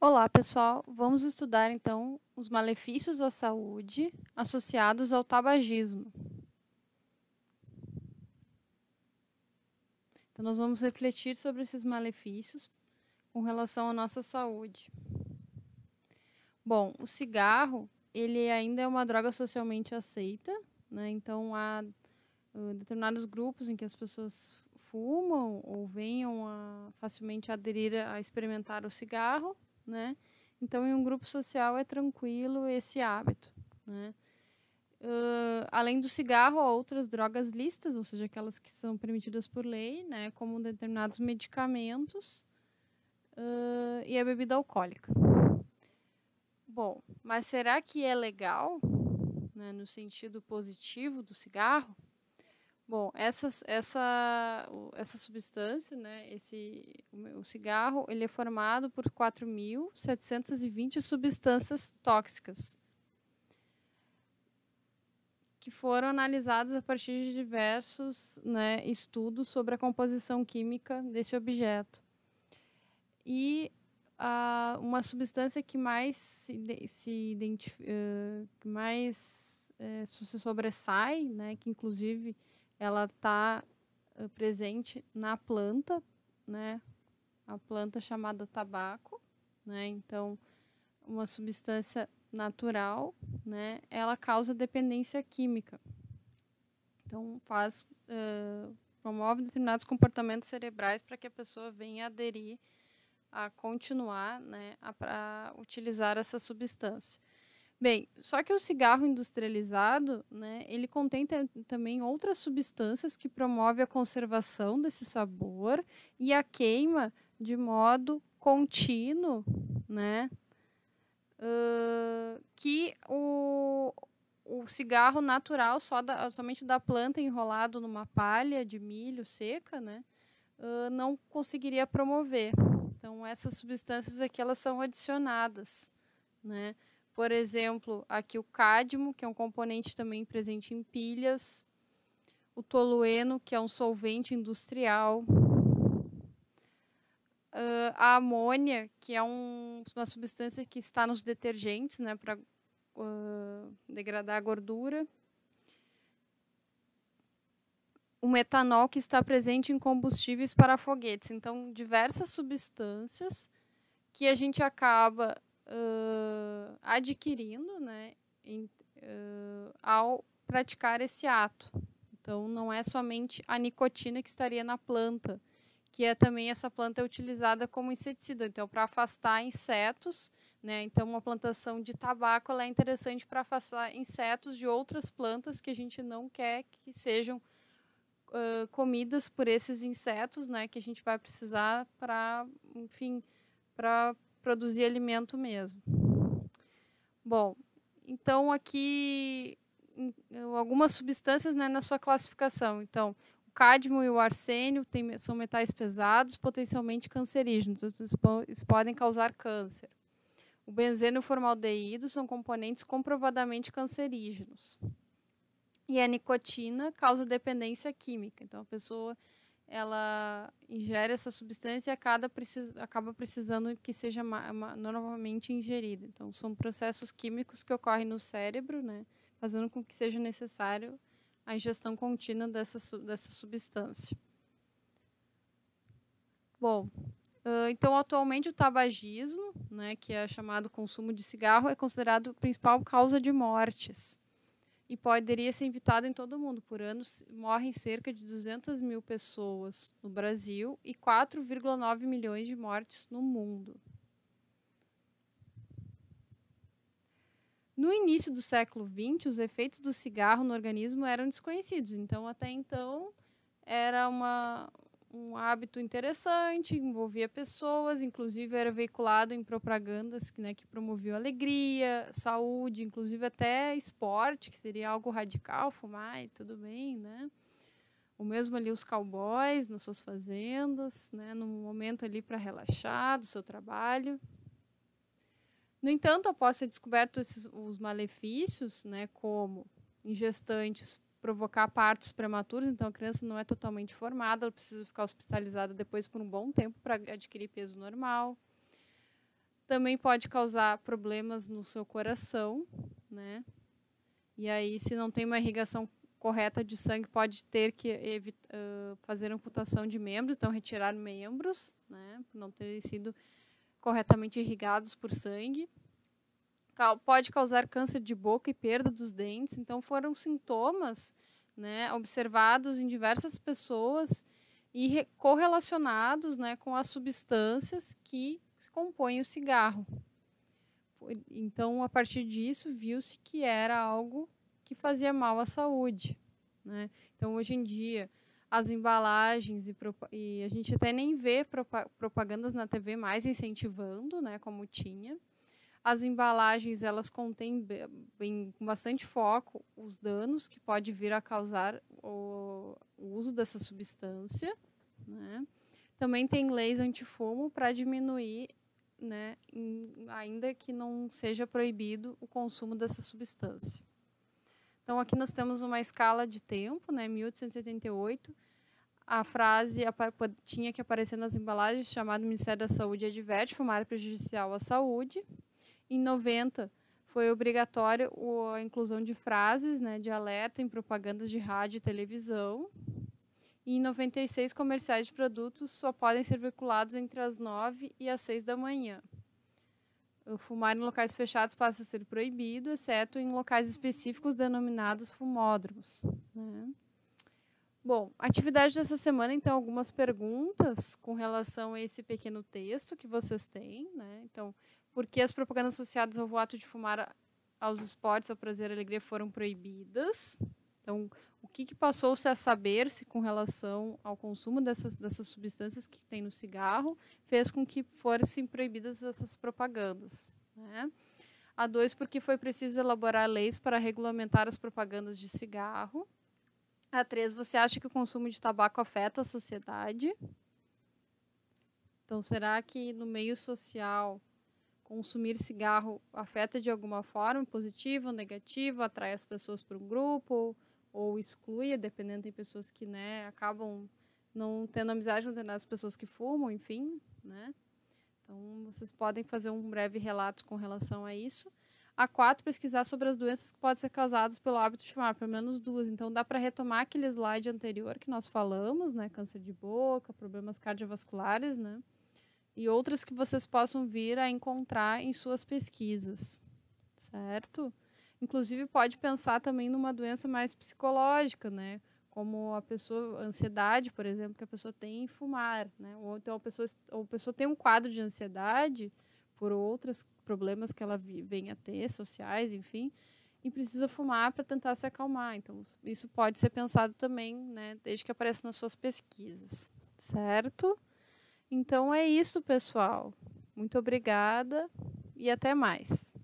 Olá, pessoal. Vamos estudar, então, os malefícios à saúde associados ao tabagismo. Então, nós vamos refletir sobre esses malefícios com relação à nossa saúde. Bom, o cigarro, ele ainda é uma droga socialmente aceita, né? Então, há determinados grupos em que as pessoas fumam ou venham a facilmente aderir a experimentar o cigarro, né? Então, em um grupo social é tranquilo esse hábito, né? Além do cigarro, há outras drogas lícitas, ou seja, aquelas que são permitidas por lei, né? Como determinados medicamentos e a bebida alcoólica. Bom, mas será que é legal, né, no sentido positivo do cigarro? Bom, essa substância, né, o cigarro, ele é formado por 4.720 substâncias tóxicas, que foram analisadas a partir de diversos, né, estudos sobre a composição química desse objeto. E uma substância que mais se sobressai, né, que inclusive ela está presente na planta, né, a planta chamada tabaco, né, então uma substância natural, né, ela causa dependência química. Então promove determinados comportamentos cerebrais para que a pessoa venha aderir a continuar, né, a utilizar essa substância. Bem, só que o cigarro industrializado, né, ele contém também outras substâncias que promovem a conservação desse sabor e a queima de modo contínuo, né, que o cigarro natural, somente da planta enrolado numa palha de milho seca, né, não conseguiria promover. Então, essas substâncias aqui, elas são adicionadas, né? Por exemplo, aqui o cádmio, que é um componente também presente em pilhas, o tolueno, que é um solvente industrial, a amônia, que é uma substância que está nos detergentes, né, para degradar a gordura, o metanol, que está presente em combustíveis para foguetes. Então, diversas substâncias que a gente acaba adquirindo, né, ao praticar esse ato. Então, não é somente a nicotina que estaria na planta, que também essa planta é utilizada como inseticida, então para afastar insetos, né? Então, uma plantação de tabaco ela é interessante para afastar insetos de outras plantas que a gente não quer que sejam comidas por esses insetos, né? Que a gente vai precisar para, enfim, para produzir alimento mesmo. Bom, então aqui algumas substâncias, né, na sua classificação. Então, o cádmio e o arsênio são metais pesados, potencialmente cancerígenos. Eles podem causar câncer. O benzeno e o formaldeído são componentes comprovadamente cancerígenos. E a nicotina causa dependência química. Então, a pessoa ela ingere essa substância e acaba precisando que seja normalmente ingerida. Então, são processos químicos que ocorrem no cérebro, né, fazendo com que seja necessário a ingestão contínua dessa substância. Bom, então, atualmente o tabagismo, né, que é chamado consumo de cigarro, é considerado a principal causa de mortes. E poderia ser evitado em todo o mundo. Por ano, morrem cerca de 200 mil pessoas no Brasil e 4,9 milhões de mortes no mundo. No início do século XX, os efeitos do cigarro no organismo eram desconhecidos. Então, até então, era um hábito interessante, envolvia pessoas, inclusive era veiculado em propagandas que promoviam alegria, saúde, inclusive até esporte, que seria algo radical, fumar e tudo bem, né? O mesmo ali os cowboys nas suas fazendas, né? No momento ali para relaxar do seu trabalho. No entanto, após ser descobertos os malefícios, né, como em gestantes provocar partos prematuros, então a criança não é totalmente formada, ela precisa ficar hospitalizada depois por um bom tempo para adquirir peso normal. Também pode causar problemas no seu coração, né? E aí, se não tem uma irrigação correta de sangue, pode ter que fazer amputação de membros, então retirar membros, né? Por não terem sido corretamente irrigados por sangue. Pode causar câncer de boca e perda dos dentes. Então, foram sintomas, né, observados em diversas pessoas e correlacionados, né, com as substâncias que compõem o cigarro. Então, a partir disso, viu-se que era algo que fazia mal à saúde, né? Então, hoje em dia, as embalagens e a gente até nem vê propagandas na TV mais incentivando, né, como tinha. As embalagens, elas contêm com bastante foco os danos que pode vir a causar o uso dessa substância, né? Também tem leis antifumo para diminuir, né, ainda que não seja proibido o consumo dessa substância. Então, aqui nós temos uma escala de tempo, né, 1888, a frase tinha que aparecer nas embalagens, chamada Ministério da Saúde adverte, fumar é prejudicial à saúde. Em 90, foi obrigatório a inclusão de frases, né, de alerta em propagandas de rádio e televisão. E em 96, comerciais de produtos só podem ser veiculados entre as 9 e as 6 da manhã. O fumar em locais fechados passa a ser proibido, exceto em locais específicos denominados fumódromos, né? Bom, a atividade dessa semana, então, algumas perguntas com relação a esse pequeno texto que vocês têm, né? Então, por que as propagandas associadas ao ato de fumar, aos esportes, ao prazer e à alegria foram proibidas? Então, o que passou-se a saber-se com relação ao consumo dessas substâncias que tem no cigarro fez com que fossem proibidas essas propagandas, né? A 2, porque foi preciso elaborar leis para regulamentar as propagandas de cigarro. A 3, você acha que o consumo de tabaco afeta a sociedade? Então, será que no meio social consumir cigarro afeta de alguma forma, positivo ou negativo, atrai as pessoas para um grupo ou exclui, dependendo, tem pessoas que, né, acabam não tendo amizade com determinadas pessoas que fumam, enfim, né? Então, vocês podem fazer um breve relato com relação a isso. A 4, pesquisar sobre as doenças que podem ser causadas pelo hábito de fumar, pelo menos 2. Então, dá para retomar aquele slide anterior que nós falamos, né? Câncer de boca, problemas cardiovasculares, né? E outras que vocês possam vir a encontrar em suas pesquisas, certo? Inclusive, pode pensar também numa doença mais psicológica, né? Como a ansiedade, por exemplo, que a pessoa tem em fumar, né? Ou então a pessoa tem um quadro de ansiedade por outros problemas que ela vem a ter, sociais, enfim, e precisa fumar para tentar se acalmar. Então, isso pode ser pensado também, né? Desde que apareça nas suas pesquisas, certo? Então, é isso, pessoal. Muito obrigada e até mais.